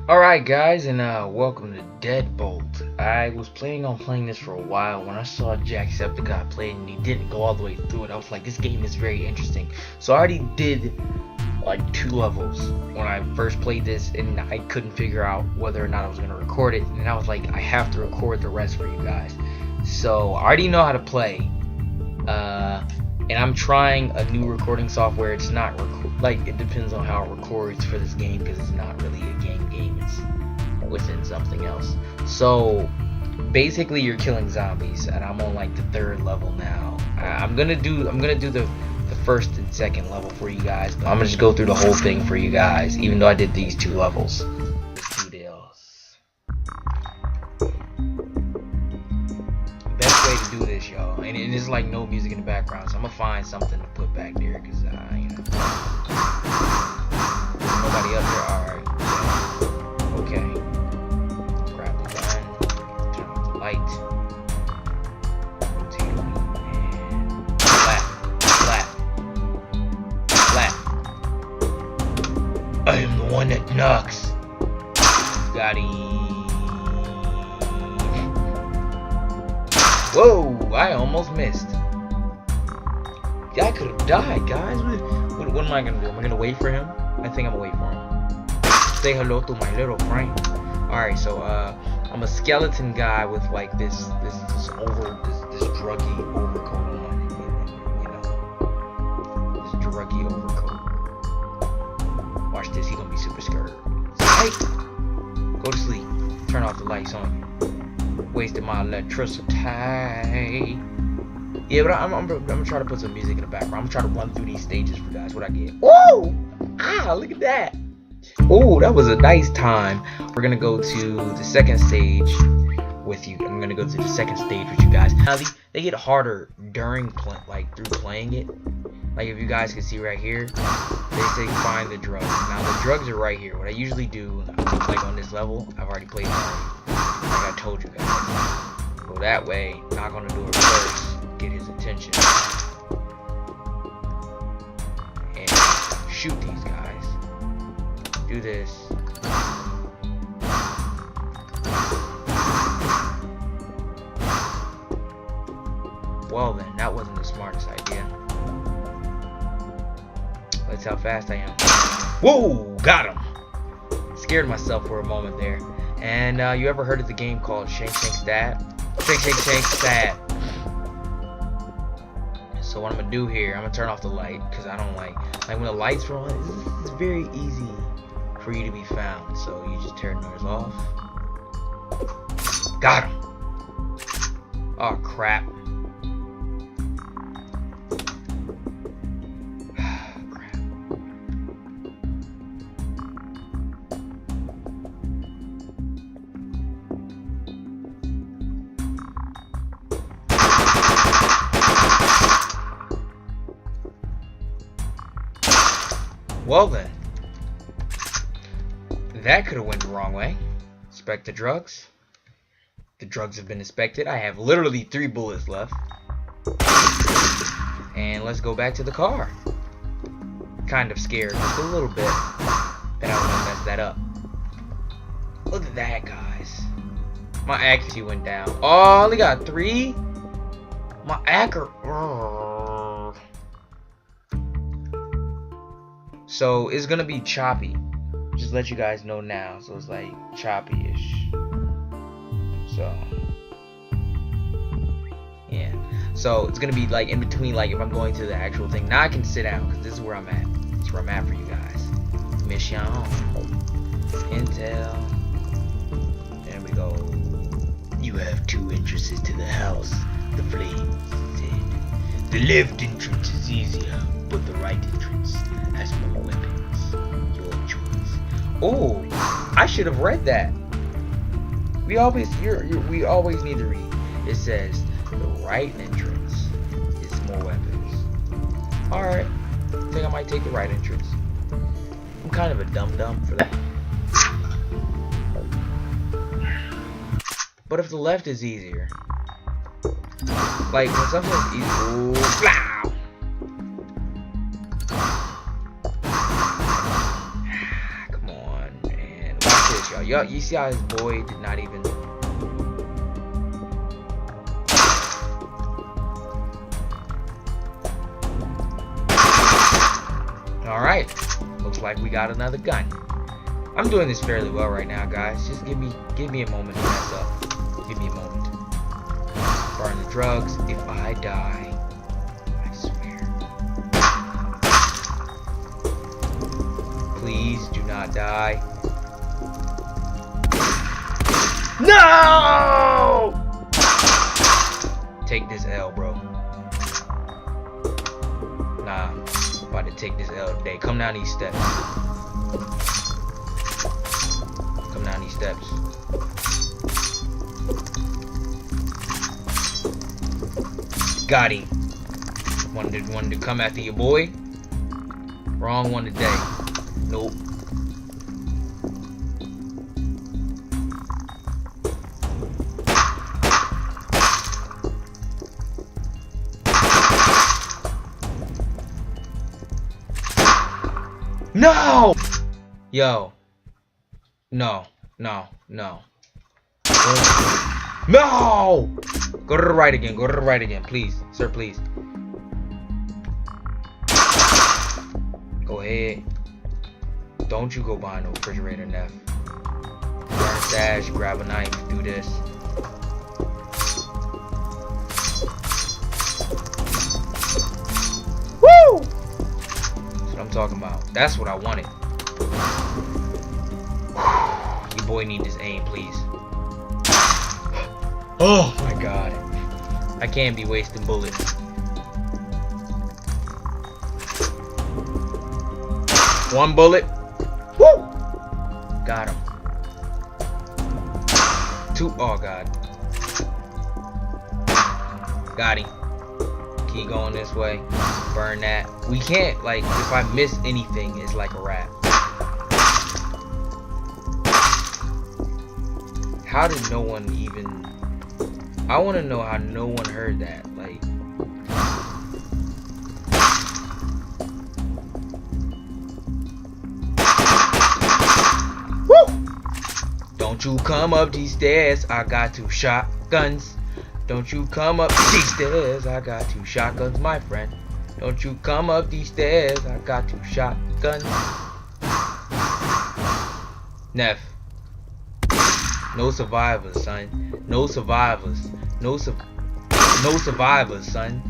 Alright guys, and welcome to Deadbolt. I was planning on playing this for a while. When I saw Jacksepticeye play and he didn't go all the way through it, I was like, this game is very interesting. So I already did like 2 levels when I first played this, and I couldn't figure out whether or not I was going to record it. And I was like, I have to record the rest for you guys. So I already know how to play. And I'm trying a new recording software. It's not it depends on how it records for this game, because it's not really a game. It's within something else. So basically, you're killing zombies, and I'm on like the 3rd level now. I'm gonna do the 1st and 2nd level for you guys. But I'm gonna just go through the whole thing for you guys, even though I did these 2 levels. Best way to do this, y'all, and it is like no music in the background, so I'm gonna find something to put back there, because you know, there's nobody up there. Alright, okay, grab the gun, turn off the light, rotate, and flat. I am the one that knocks. Got him. Whoa, I almost missed. I could have died, guys. What am I gonna do? Am I gonna wait for him? I think I'm gonna wait for him. Say hello to my little friend. Alright, so I'm a skeleton guy with like this druggy overcoat on, you know. This druggy overcoat. Watch this, he's gonna be super scared. Hey! Go to sleep. Turn off the lights on you. Wasted my electricity. Yeah, but I'm gonna try to put some music in the background. I'm gonna try to run through these stages for you guys. What I get? Whoa! Ah, look at that. Oh, that was a nice time. We're gonna go to the 2nd stage with you. I'm gonna go to the 2nd stage with you guys. Now they get harder during through playing it. Like if you guys can see right here, they say find the drugs. Now the drugs are right here. What I usually do, like on this level, I've already played it already. Like I told you guys. Go that way, knock on the door first, get his attention, and shoot these guys. Do this. Well then, that wasn't the smartest idea. That's how fast I am. Whoa! Got him! Scared myself for a moment there. And you ever heard of the game called Shank Shank Stab? Shank Shank Shank Stab. So what I'm gonna do here, I'm gonna turn off the light, because I don't like when the lights are on. It's very easy for you to be found. So you just turn those off. Got him. Oh crap. Well then, that could have went the wrong way. Inspect the drugs. The drugs have been inspected. I have literally 3 bullets left. And let's go back to the car. Kind of scared, just a little bit, that I was gonna mess that up. Look at that, guys. My accuracy went down. Oh, I only got 3? My accuracy. So it's gonna be choppy. Just let you guys know now. So it's like choppy-ish. So yeah. So it's gonna be like in between, like if I'm going to the actual thing. Now I can sit down, because this is where I'm at. This is where I'm at for you guys. Mission. Intel. There we go. You have 2 entrances to the house. The flames said. The left entrance is easier, but the right entrance has more weapons. Your choice. Oh, I should have read that. We always need to read. It says the right entrance is more weapons. Alright. I think I might take the right entrance. I'm kind of a dum-dum for that. But if the left is easier, like when something's easy, ooh, blah! Come on, man. Watch this. this, y'all. You see how his boy did not even... Alright. Looks like we got another gun. I'm doing this fairly well right now, guys. Just give me a moment to mess up. Give me a moment. Burn the drugs. If I die, I swear. Please do not die. No! Take this L, bro. Nah, I'm about to take this L today. Come down these steps. Come down these steps. Got him. Wanted to come after your boy. Wrong one today. Nope. No! Yo. No. No. No. No! Go to the right again. Go to the right again. Please. Sir, please. Go ahead. Don't you go behind the refrigerator, Neff. Burn stash. Grab a knife. Do this. Woo! That's what I'm talking about. That's what I wanted. Your boy need this aim, please. Oh my god. I can't be wasting bullets. One bullet. Woo! Got him. Two. Oh god. Got him. Keep going this way. Burn that. We can't, like, if I miss anything, it's like a wrap. How did no one even... I want to know how no one heard that. Like... Woo! Don't you come up these stairs. I got 2 shotguns. Don't you come up these stairs. I got 2 shotguns, my friend. Don't you come up these stairs. I got 2 shotguns. Neff. No survivors, son. No survivors. No survivors, son.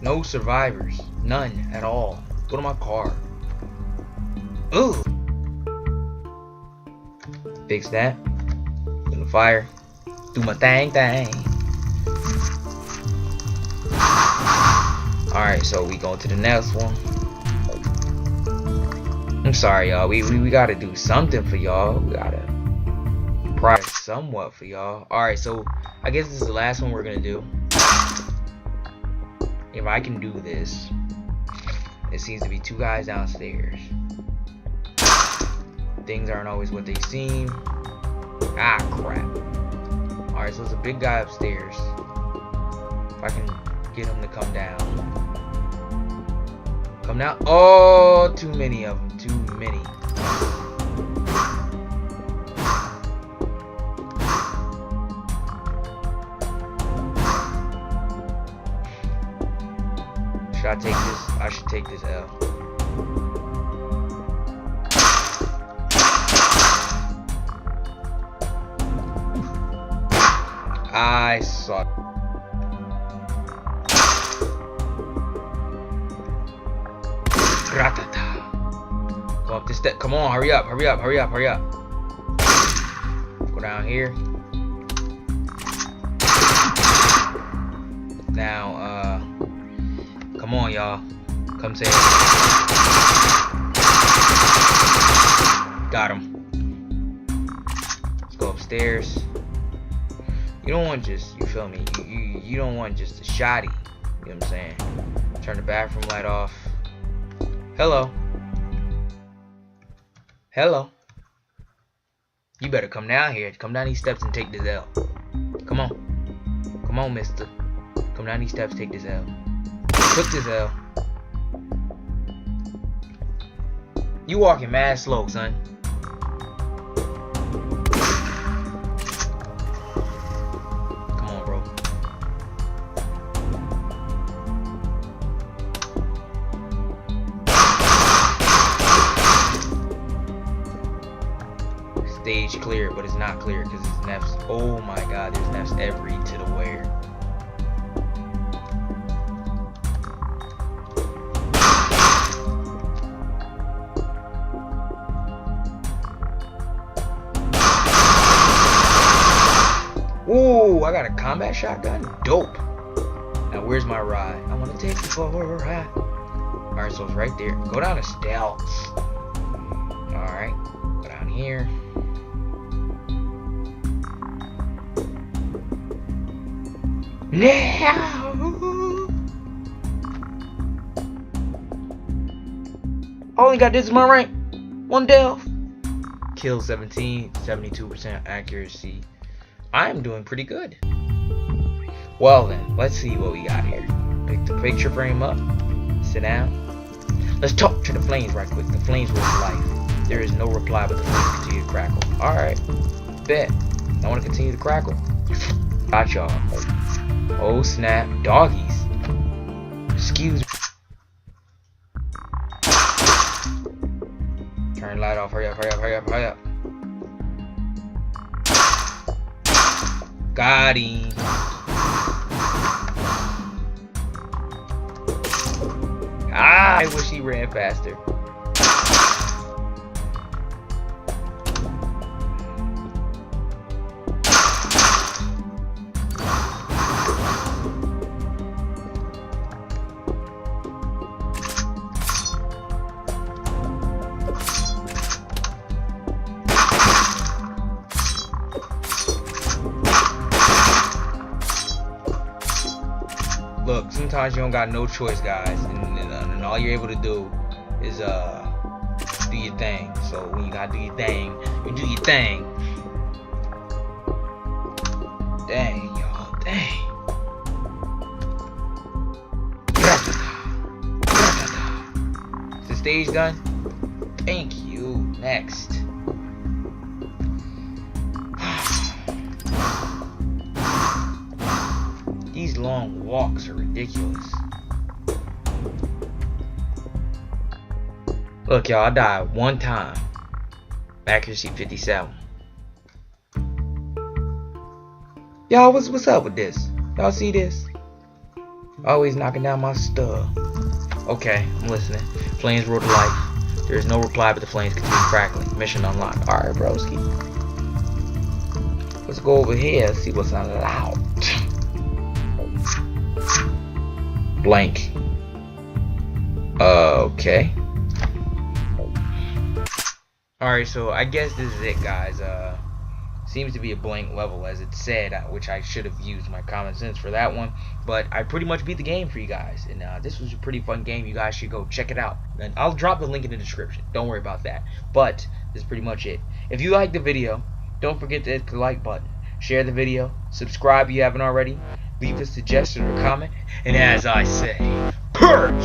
No survivors. None at all. Go to my car. Ugh. Fix that. In the fire. Do my thing. Alright, so we go to the next one. I'm sorry, y'all. We gotta do something for y'all. We gotta price somewhat for y'all. Alright, so I guess this is the last one we're gonna do. If I can do this. It seems to be 2 guys downstairs. Things aren't always what they seem. Ah, crap. Alright, so there's a big guy upstairs. If I can get him to come down. Come down. Oh, too many of them. Too many. Should I take this? I should take this L. I suck. Ratata. Go up this step. Come on, hurry up, hurry up, hurry up, hurry up. Go down here. Now, come on, y'all. Come say it. Got him. Let's go upstairs. You don't want just, you feel me? You don't want just a shotty. You know what I'm saying? Turn the bathroom light off. Hello. Hello. You better come down here. Come down these steps and take this L. Come on. Come on, mister. Come down these steps, take this L. Took this L. You walking mad slow, son. Stage clear, but it's not clear because there's nests. Oh my god, there's nests every to the where. Ooh, I got a combat shotgun? Dope. Now where's my ride? I wanna take you for a ride. Alright, so it's right there. Go down to stealth. Alright, go down here. Now. Only got this is my rank. 1 death. Kill 17, 72% accuracy. I am doing pretty good. Well then, let's see what we got here. Pick the picture frame up. Sit down. Let's talk to the flames right quick. The flames were life. There is no reply, but the flames continue to crackle. Alright. Bet. I want to continue to crackle. Got y'all. Oh snap. Doggies. Excuse me. Turn light off. Hurry up, hurry up, hurry up, hurry up. Got him. Ah, I wish he ran faster. Look, sometimes you don't got no choice, guys, and all you're able to do is do your thing. So when you gotta do your thing, you do your thing. Dang, y'all, dang. Is the stage done? Thank you. Next. These long walks are ridiculous. Look, y'all, I died 1 time. Accuracy 57. Y'all, what's up with this? Y'all see this? Always knocking down my stuff. Okay, I'm listening. Flames roar to life. There is no reply, but the flames continue crackling. Mission unlocked. Alright, broski. Let's go over here and see what's unlocked. Blank. Okay. Alright, so I guess this is it, guys. Seems to be a blank level, as it said, which I should have used my common sense for that one. But I pretty much beat the game for you guys, and this was a pretty fun game. You guys should go check it out. And I'll drop the link in the description. Don't worry about that. But this is pretty much it. If you liked the video, don't forget to hit the like button. Share the video. Subscribe if you haven't already. Leave a suggestion or comment. And as I say, purge!